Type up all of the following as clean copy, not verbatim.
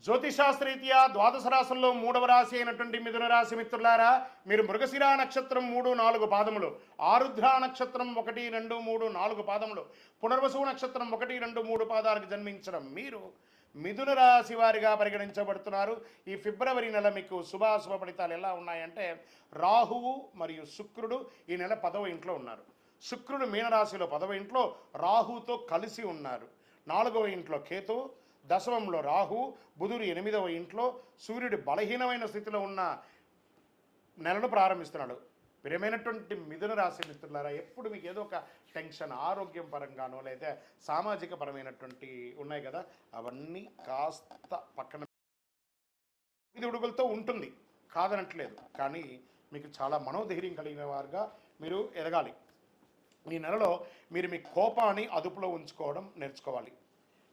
జ్యోతిషాస్త్రరీత్యా ద్వాదశ రాశుల్లో మూడవ రాశి అయినటువంటి మిథున రాశి మిత్రులారా, మీరు మృగశిరా నక్షత్రం 3, 4 పాదములు, ఆరుద్ర నక్షత్రం 1, 2, 3, 4 పాదములు, పునర్వసు నక్షత్రం 1, 2, 3 పాదాలకు జన్మించడం మీరు మిథున రాశి వారిగా పరిగణించబడుతున్నారు. ఈ ఫిబ్రవరి నెల మీకు శుభాశుభ ఫలితాలు ఎలా ఉన్నాయంటే, రాహువు మరియు శుక్రుడు ఈ నెల 10వ ఇంట్లో ఉన్నారు. శుక్రుడు మీనరాశిలో 10వ ఇంట్లో రాహుతో కలిసి ఉన్నారు. 4వ ఇంట్లో కేతువు, దశమంలో రాహు, బుధుడు 8వ ఇంట్లో, సూర్యుడు బలహీనమైన స్థితిలో ఉన్న నెలను ప్రారంభిస్తున్నాడు. ప్రియమైనటువంటి మిథున రాశి మిత్రులారా, ఎప్పుడు మీకు ఏదో ఒక టెన్షన్, ఆరోగ్యం పరంగానో లేదా సామాజిక పరమైనటువంటి ఉన్నాయి కదా, అవన్నీ కాస్త పక్కన ఇది ఉడుగులతో ఉంటుంది, కాదనట్లేదు. కానీ మీకు చాలా మనోధైర్యం కలిగిన వారుగా మీరు ఎదగాలి. ఈ నెలలో మీరు మీ కోపాన్ని అదుపులో ఉంచుకోవడం నేర్చుకోవాలి.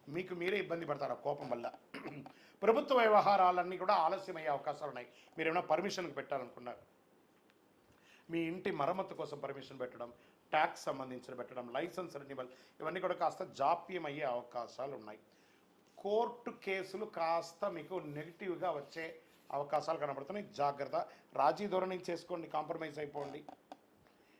మీకు మీరే ఇబ్బంది పడతారు ఆ కోపం వల్ల. ప్రభుత్వ వ్యవహారాలన్నీ కూడా ఆలస్యమయ్యే అవకాశాలు ఉన్నాయి. మీరు ఏమైనా పర్మిషన్కి పెట్టాలనుకున్నారు, మీ ఇంటి మరమ్మతు కోసం పర్మిషన్ పెట్టడం, ట్యాక్స్ సంబంధించిన పెట్టడం, లైసెన్స్ రెన్యువల్, ఇవన్నీ కూడా కాస్త జాప్యం అయ్యే అవకాశాలు ఉన్నాయి. కోర్టు కేసులు కాస్త మీకు నెగిటివ్గా వచ్చే అవకాశాలు కనబడుతున్నాయి. జాగ్రత్త. రాజీ ధోరణి చేసుకోండి, కాంప్రమైజ్ అయిపోండి.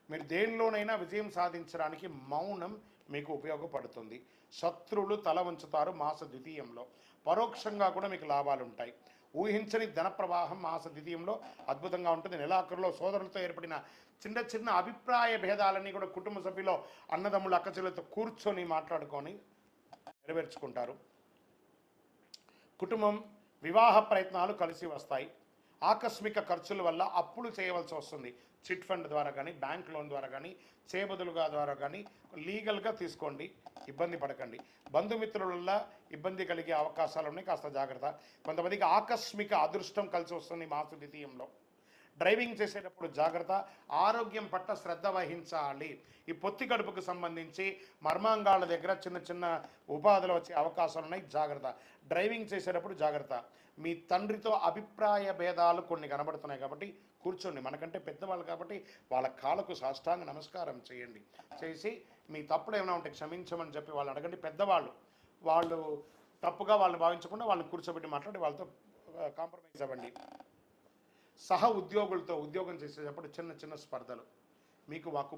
మీరు దేనిలోనైనా విజయం సాధించడానికి మౌనం మీకు ఉపయోగపడుతుంది. శత్రువులు తల ఉంచుతారు మాస ద్వితీయంలో. పరోక్షంగా కూడా మీకు లాభాలు ఉంటాయి. ఊహించని ధన ప్రవాహం మాస ద్వితీయంలో అద్భుతంగా ఉంటుంది. నెలాఖరులో సోదరులతో ఏర్పడిన చిన్న చిన్న అభిప్రాయ భేదాలన్నీ కూడా కుటుంబ సభ్యులు, అన్నదమ్ములు, అక్కచెల్లెలతో కూర్చొని మాట్లాడుకొని నెరవేర్చుకుంటారు. కుటుంబం, వివాహ ప్రయత్నాలు కలిసి వస్తాయి. ఆకస్మిక ఖర్చుల వల్ల అప్పులు చేయవలసి వస్తుంది. చిట్ ఫండ్ ద్వారా కానీ, బ్యాంక్ లోన్ ద్వారా కానీ, చేబదులుగా ద్వారా కానీ లీగల్గా తీసుకోండి, ఇబ్బంది పడకండి. బంధుమిత్రుల వల్ల ఇబ్బంది కలిగే అవకాశాలు ఉన్నాయి, కాస్త జాగ్రత్త. కొంతమందికి ఆకస్మిక అదృష్టం కలిసి వస్తుంది మాస ద్వితీయంలో. డ్రైవింగ్ చేసేటప్పుడు జాగ్రత్త. ఆరోగ్యం పట్ల శ్రద్ధ వహించాలి. ఈ పొత్తి కడుపుకు సంబంధించి మర్మాంగాల దగ్గర చిన్న చిన్న ఉపాధులు వచ్చే అవకాశాలు ఉన్నాయి, జాగ్రత్త. డ్రైవింగ్ చేసేటప్పుడు జాగ్రత్త. మీ తండ్రితో అభిప్రాయ భేదాలు కొన్ని కనబడుతున్నాయి కాబట్టి కూర్చోండి. మనకంటే పెద్దవాళ్ళు కాబట్టి వాళ్ళ కాళ్ళకు సాష్టాంగ నమస్కారం చేయండి. చేసి మీ తప్పులు ఏమైనా ఉంటే క్షమించమని చెప్పి వాళ్ళు అడగండి. పెద్దవాళ్ళు, వాళ్ళు తప్పుగా వాళ్ళని భావించకుండా వాళ్ళని కూర్చోబెట్టి మాట్లాడి వాళ్ళతో కాంప్రమైజ్ అవ్వండి. సహ ఉద్యోగులతో ఉద్యోగం చేసేటప్పుడు చిన్న చిన్న స్పర్ధలు, మీకు వాకు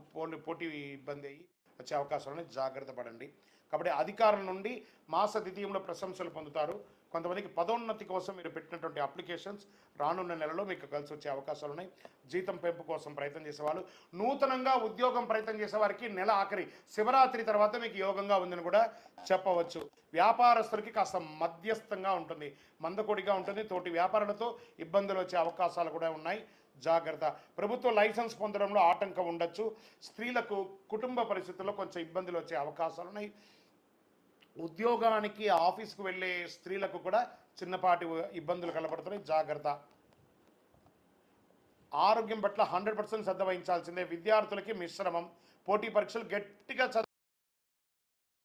పోటీ ఇబ్బంది అయ్యి వచ్చే అవకాశాలను జాగ్రత్త పడండి. కాబట్టి అధికారుల నుండి మాస ద్వితీయంలో ప్రశంసలు పొందుతారు. కొంతమందికి పదోన్నతి కోసం మీరు పెట్టినటువంటి అప్లికేషన్స్ రానున్న నెలలో మీకు కలిసి వచ్చే అవకాశాలు ఉన్నాయి. జీతం పెంపు కోసం ప్రయత్నం చేసేవాళ్ళు, నూతనంగా ఉద్యోగం ప్రయత్నం చేసేవారికి నెల ఆఖరి శివరాత్రి తర్వాత మీకు యోగంగా ఉందని కూడా చెప్పవచ్చు. వ్యాపారస్తులకి కాస్త మధ్యస్థంగా ఉంటుంది, మందకొడిగా ఉంటుంది. తోటి వ్యాపారులతో ఇబ్బందులు వచ్చే అవకాశాలు కూడా ఉన్నాయి, జాగ్రత్త. ప్రభుత్వ లైసెన్స్ పొందడంలో ఆటంకం ఉండొచ్చు. స్త్రీలకు కుటుంబ పరిస్థితుల్లో కొంచెం ఇబ్బందులు వచ్చే అవకాశాలు ఉన్నాయి. ఉద్యోగానికి ఆఫీస్కు వెళ్ళే స్త్రీలకు కూడా చిన్నపాటి ఇబ్బందులు కనబడుతున్నాయి, జాగ్రత్త. ఆరోగ్యం పట్ల 100% శ్రద్ధ వహించాల్సిందే. విద్యార్థులకి మిశ్రమం. పోటీ పరీక్షలు గట్టిగా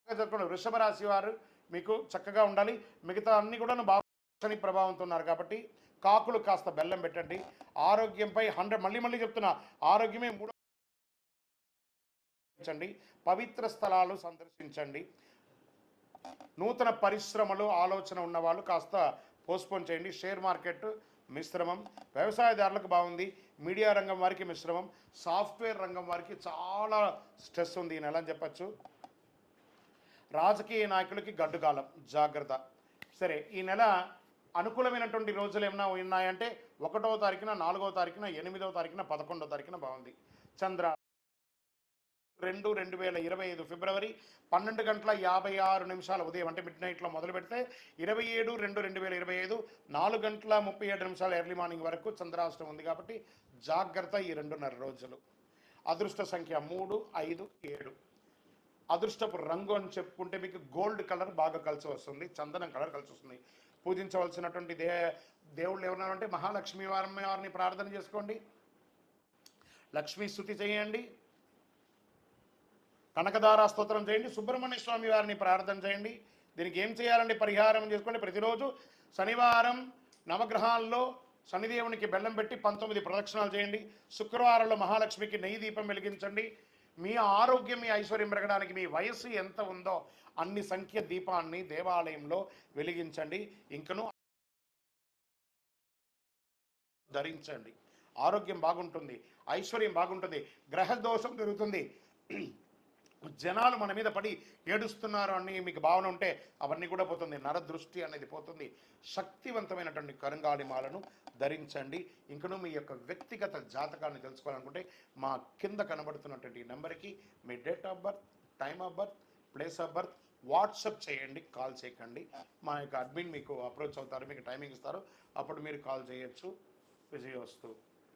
చదువుకున్న వృషభ రాశి వారు మీకు చక్కగా ఉండాలి. మిగతా అన్ని కూడా బాగా ప్రభావంతో ఉన్నారు కాబట్టి కాకులు కాస్త బెల్లం పెట్టండి. ఆరోగ్యంపై 100, మళ్ళీ చెప్తున్నా, ఆరోగ్యమే 3. పవిత్ర స్థలాలు సందర్శించండి. నూతన పరిశ్రమలు ఆలోచన ఉన్నవాళ్ళు కాస్త పోస్ట్పోన్ చేయండి. షేర్ మార్కెట్ మిశ్రమం. వ్యవసాయదారులకు బాగుంది. మీడియా రంగం వారికి మిశ్రమం. సాఫ్ట్వేర్ రంగం వారికి చాలా స్ట్రెస్ ఉంది ఈ నెల అని చెప్పచ్చు. రాజకీయ నాయకులకి గడ్డుకాలం, జాగ్రత్త. సరే, ఈ నెల అనుకూలమైనటువంటి రోజులు ఏమైనా ఉన్నాయంటే 1వ తారీఖున, 4వ తారీఖున, 8వ తారీఖున, 11వ తారీఖున బాగుంది. చంద్ర 2025 ఫిబ్రవరి 12:56 ఉదయం అంటే మిడ్ నైట్లో మొదలు పెడితే 27/2/2025 4:37 ఎర్లీ మార్నింగ్ వరకు చంద్రాష్టం ఉంది కాబట్టి జాగ్రత్త. ఈ 2.5 రోజులు. అదృష్ట సంఖ్య 3, 5, 7. అదృష్టపు రంగు అని చెప్పుకుంటే మీకు గోల్డ్ కలర్ బాగా కలిసి వస్తుంది, చందనం కలర్ కలిసి వస్తుంది. పూజించవలసినటువంటి దేవుళ్ళు ఎవరన్నారంటే మహాలక్ష్మి వారిని ప్రార్థన చేసుకోండి, లక్ష్మీ స్తుతి చేయండి, కనకదార స్తోత్రం చేయండి, సుబ్రహ్మణ్య స్వామి వారిని ప్రార్థన చేయండి. దీనికి ఏం చేయాలంటే పరిహారం చేసుకోండి. ప్రతిరోజు శనివారం నవగ్రహాల్లో శనిదేవునికి బెల్లం పెట్టి 19 ప్రదక్షిణాలు చేయండి. శుక్రవారంలో మహాలక్ష్మికి నెయ్యి దీపం వెలిగించండి. మీ ఆరోగ్యం, మీ ఐశ్వర్యం పెరగడానికి మీ వయస్సు ఎంత ఉందో అన్ని సంఖ్య దీపాన్ని దేవాలయంలో వెలిగించండి. ఇంకను ధరించండి. ఆరోగ్యం బాగుంటుంది, ఐశ్వర్యం బాగుంటుంది, గ్రహ దోషం జరుగుతుంది. జనాలు మన మీద పడి ఏడుస్తున్నారు అని మీకు భావన ఉంటే అవన్నీ కూడా పోతుంది. నరదృష్టి అనేది పోతుంది. శక్తివంతమైనటువంటి కరుంగాళిమాలను ధరించండి. ఇంకనూ మీ యొక్క వ్యక్తిగత జాతకాన్ని తెలుసుకోవాలనుకుంటే మా కింద కనబడుతున్నటువంటి నెంబర్కి మీ date of birth, time of birth, place of birth WhatsApp చేయండి, కాల్ చేయకండి. మా యొక్క అడ్మిన్ మీకు అప్రోచ్ అవుతారు, మీకు టైమింగ్ ఇస్తారు, అప్పుడు మీరు కాల్ చేయొచ్చు. విజయవస్తు.